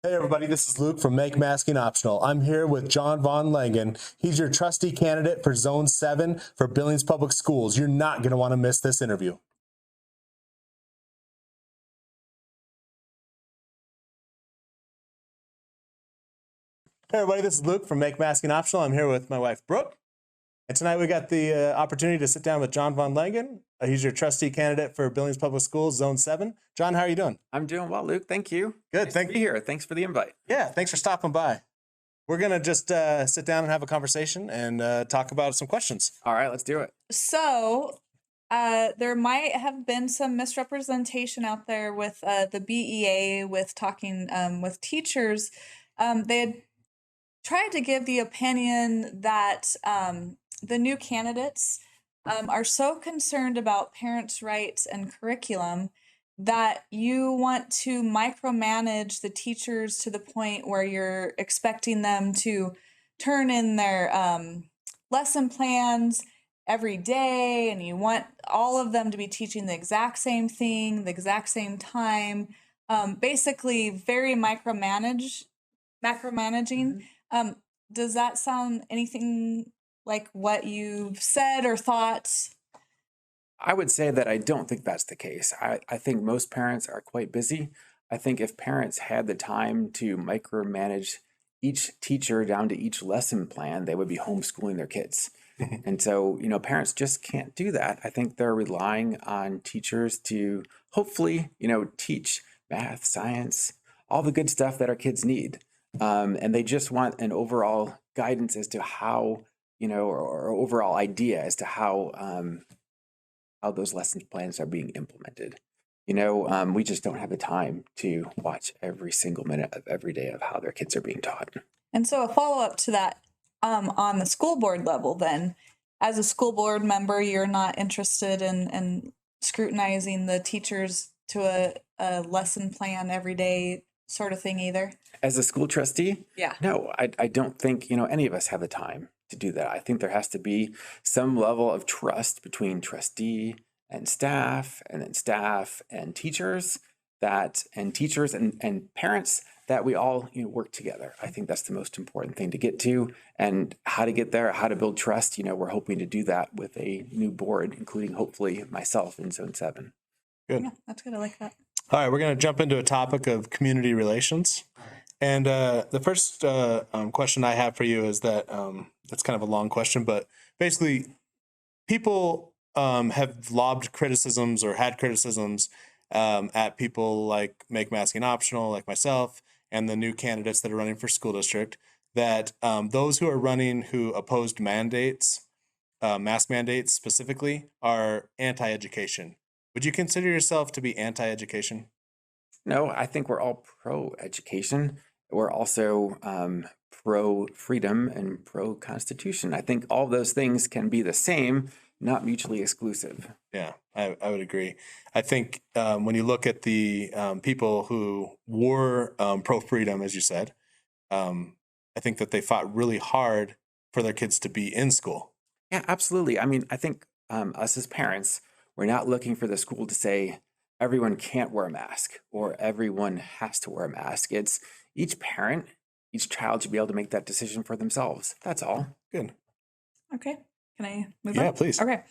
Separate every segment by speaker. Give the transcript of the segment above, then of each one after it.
Speaker 1: Hey everybody, this is Luke from Make Masking Optional. I'm here with John VonLangen. He's your trustee candidate for Zone 7 for Billings Public Schools. You're not going to want to miss this interview. Hey everybody, this is Luke from Make Masking Optional. I'm here with my wife Brooke. And tonight we got the opportunity to sit down with John VonLangen. He's your trustee candidate for Billings Public Schools, Zone 7. John, how are you doing?
Speaker 2: I'm doing well, Luke. Thank you.
Speaker 1: Good.
Speaker 2: Thanks for being here. Thanks for the invite.
Speaker 1: Yeah, thanks for stopping by. We're going to just sit down and have a conversation and talk about some questions.
Speaker 2: All right, let's do it.
Speaker 3: So there might have been some misrepresentation out there with the BEA, with talking with teachers. They had tried to give the opinion that the new candidates are so concerned about parents' rights and curriculum that you want to micromanage the teachers to the point where you're expecting them to turn in their lesson plans every day, and you want all of them to be teaching the exact same thing, the exact same time, basically very macromanaging. Does that sound anything like what you've said or thought?
Speaker 2: I would say that I don't think that's the case. I think most parents are quite busy. I think if parents had the time to micromanage each teacher down to each lesson plan, they would be homeschooling their kids. And so, parents just can't do that. I think they're relying on teachers to hopefully, teach math, science, all the good stuff that our kids need. And they just want an overall guidance as to how, or overall idea as to how those lesson plans are being implemented. We just don't have the time to watch every single minute of every day of how their kids are being taught.
Speaker 3: And so a follow-up to that, on the school board level, then, as a school board member, you're not interested in scrutinizing the teachers to a lesson plan every day sort of thing either?
Speaker 2: As a school trustee?
Speaker 3: Yeah.
Speaker 2: No, I don't think, any of us have the time to do that. I think there has to be some level of trust between trustee and staff, and then staff and teachers, and parents, that we all work together. I think that's the most important thing to get to, and how to get there, how to build trust. We're hoping to do that with a new board, including hopefully myself in Zone 7.
Speaker 1: Good.
Speaker 3: Yeah, that's good. I like that.
Speaker 1: All right, we're going to jump into a topic of community relations. And the first question I have for you is that, that's kind of a long question, but basically people have lobbed criticisms or had criticisms at people like Make Masking Optional, like myself, and the new candidates that are running for school district, that those who are running who opposed mandates, mask mandates specifically, are anti-education. Would you consider yourself to be anti-education?
Speaker 2: No, I think we're all pro-education. We're also pro-freedom and pro-constitution. I think all those things can be the same, not mutually exclusive.
Speaker 1: Yeah, I would agree. I think when you look at the people who were pro-freedom, as you said, I think that they fought really hard for their kids to be in school.
Speaker 2: Yeah, absolutely. I mean, I think us as parents, we're not looking for the school to say everyone can't wear a mask or everyone has to wear a mask. It's each parent, each child should be able to make that decision for themselves. That's all.
Speaker 1: Good.
Speaker 3: Okay. Can I move on?
Speaker 1: Yeah, please.
Speaker 3: Okay.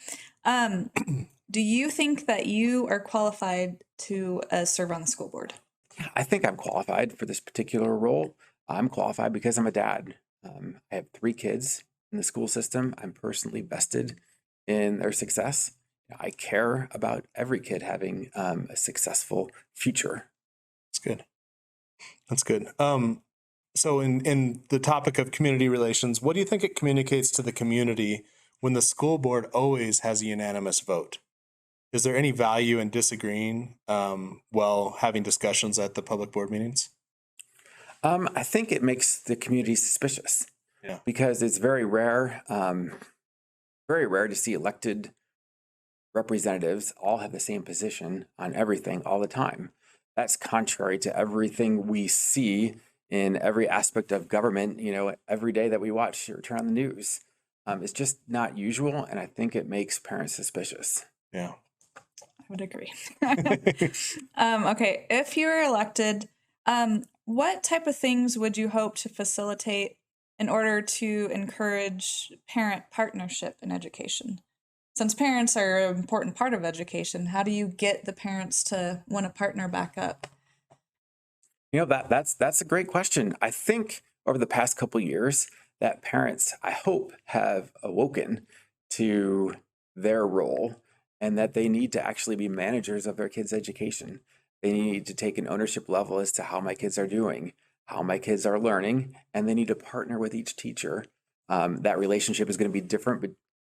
Speaker 3: Do you think that you are qualified to serve on the school board?
Speaker 2: I think I'm qualified for this particular role. I'm qualified because I'm a dad. I have 3 kids in the school system. I'm personally vested in their success. I care about every kid having a successful future.
Speaker 1: That's good. That's good. So in the topic of community relations, what do you think it communicates to the community when the school board always has a unanimous vote? Is there any value in disagreeing while having discussions at the public board meetings?
Speaker 2: I think it makes the community suspicious.
Speaker 1: Yeah.
Speaker 2: Because it's very rare to see elected representatives all have the same position on everything all the time. That's contrary to everything we see in every aspect of government, every day that we watch or turn on the news. It's just not usual, and I think it makes parents suspicious.
Speaker 1: Yeah.
Speaker 3: I would agree. Okay, if you were elected, what type of things would you hope to facilitate in order to encourage parent partnership in education? Since parents are an important part of education, how do you get the parents to want to partner back up?
Speaker 2: You know, that's a great question. I think over the past couple years that parents, I hope, have awoken to their role and that they need to actually be managers of their kids' education. They need to take an ownership level as to how my kids are doing, how my kids are learning, and they need to partner with each teacher. That relationship is going to be different, but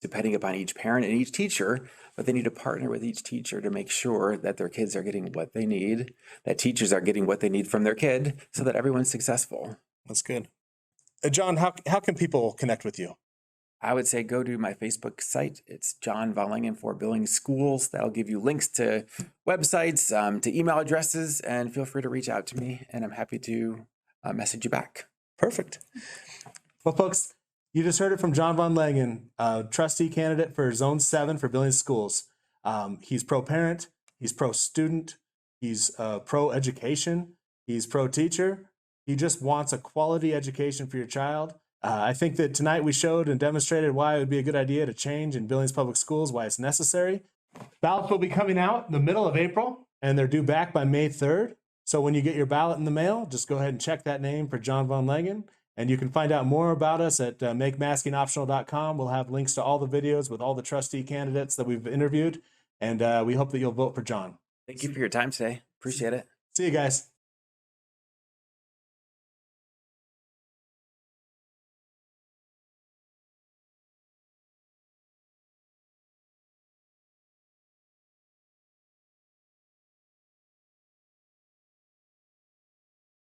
Speaker 2: depending upon each parent and each teacher, but they need to partner with each teacher to make sure that their kids are getting what they need, that teachers are getting what they need from their kid, so that everyone's successful.
Speaker 1: That's good. John, how can people connect with you?
Speaker 2: I would say go to my Facebook site. It's John VonLangen for Building Schools. That'll give you links to websites, to email addresses, and feel free to reach out to me, and I'm happy to message you back.
Speaker 1: Perfect. Well, folks, you just heard it from John VonLangen, trustee candidate for Zone 7 for Building Schools. He's pro-parent, he's pro-student, he's pro-education, he's pro-teacher. He just wants a quality education for your child. I think that tonight we showed and demonstrated why it would be a good idea to change in Billings Public Schools, why it's necessary. Ballots will be coming out in the middle of April, and they're due back by May 3rd. So when you get your ballot in the mail, just go ahead and check that name for John VonLangen. And you can find out more about us at makemaskinoptional.com. We'll have links to all the videos with all the trustee candidates that we've interviewed. And we hope that you'll vote for John.
Speaker 2: Thank you for your time today. Appreciate it.
Speaker 1: See you guys.